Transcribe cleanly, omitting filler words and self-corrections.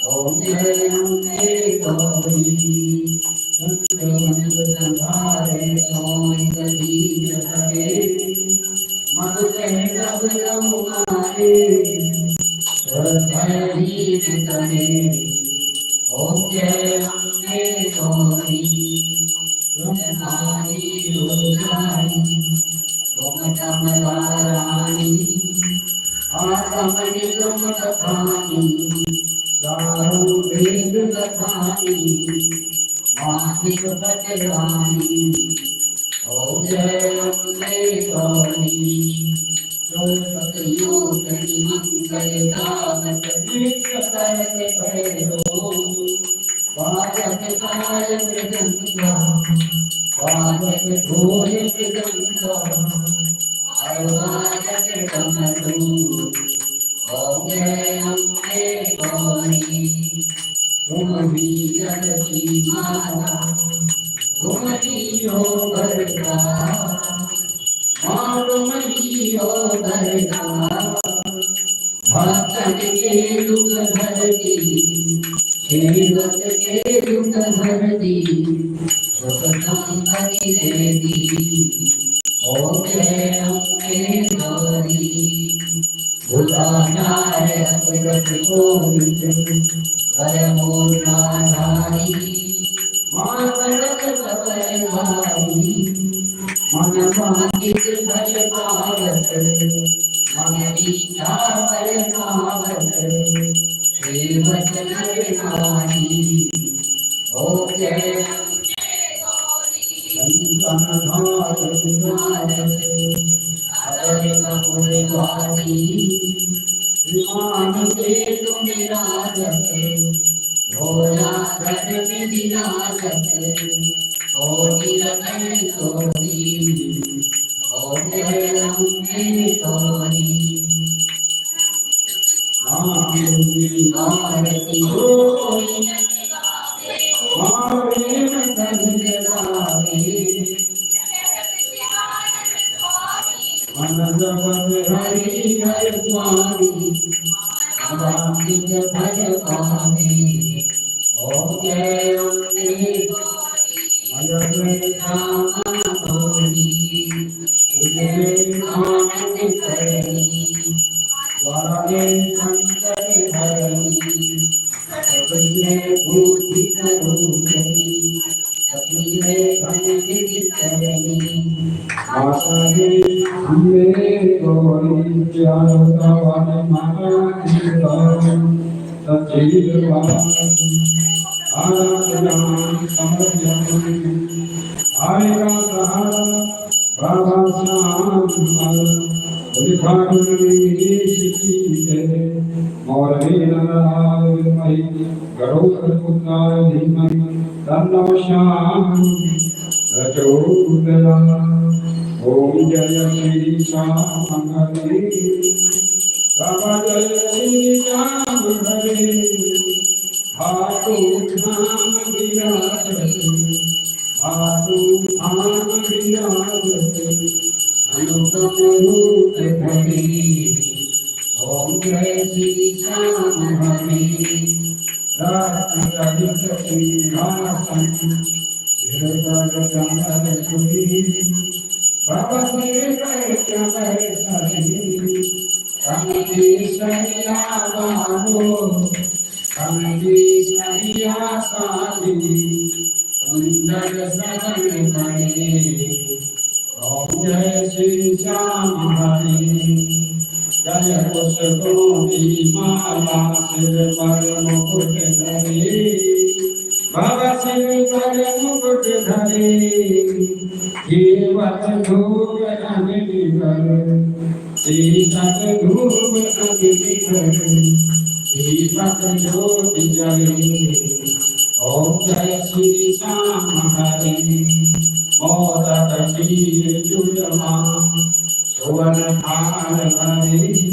Om Jai Ambe Gauri Sundar Soy Gadi Jare Madhure Gabram Mare Swadhari Kare Om Jai Ambe Gauri Sundari Rudari Romatamarani Asamani Romatapani Daru Vedu Gatani Mahik Patirani Om Jai Ambe Gauri Sundari Yogani Kayata Vitra Karate Bhairo Vajak Kaya Mridanga Vajak Dhole Mridanga Vajak Dhamadu Om Jai Ambe Gauri Tumhi Jagati Mata Tumhi Ho Bharta Tumhi Ho Bharta Bhaktan ke dukh bharti Sevat ke dukh bharti Sukhatam Hari Devi Om Jai Ambe Gauri Bhulanare Akhrat Govind Paramurna Dhari Matarat Paparvai Manavakit Bhaj Bhagat Manavita Paramavat Sevat Nari Om Jai Santanadhar Adharika Purivadi Vimani Ketu Mirajate Bhola Dharmi Dinajate Koti Rakai Koti Om Jai Ambe Gauri Namni Narati Gori Mare Matadhirave Manadavat Hari Harwari Adamit Bhajavani Om Jai Ambe Mayave Samadori Ujjai Anand Kari Vare Santare Hari Sabye Bhuti Karunari Sabye Bhaniti Karani Asade Ambe Gauri Jyanavan Mahadhivam Sajilvan Arajan Samarjan Aika Sahara Baba Samal Ulikhadunni Shikite Maurena Mahi Garuda Putna Dhimai Dannavasham Rajodaya Om Jaya Shri Shamangale Baba Jaya Shri Shamangale Hatu Dham Virajate Hatu Dham Virajate Anupamurut Bhari Om Jai Shri Shamangale Ratna Shri Shamangale Shirada Jana Shri Baba Shri Krishna Sari Kamji Sariya Babu Kamji Sariya Sari Sundar Sadan Kare Om Jai Shri Shamangale Jaya Kosakoti Mala Sir Paramukut Dhari Baba Sir Paramukut Dhari Jeevat Dhub Anidikar Jeevat Dhub Anidikar Jeevat Jyoti Jale Om Jai Shri Shamangale Moda Takir Judama Suvan Bhar Bhari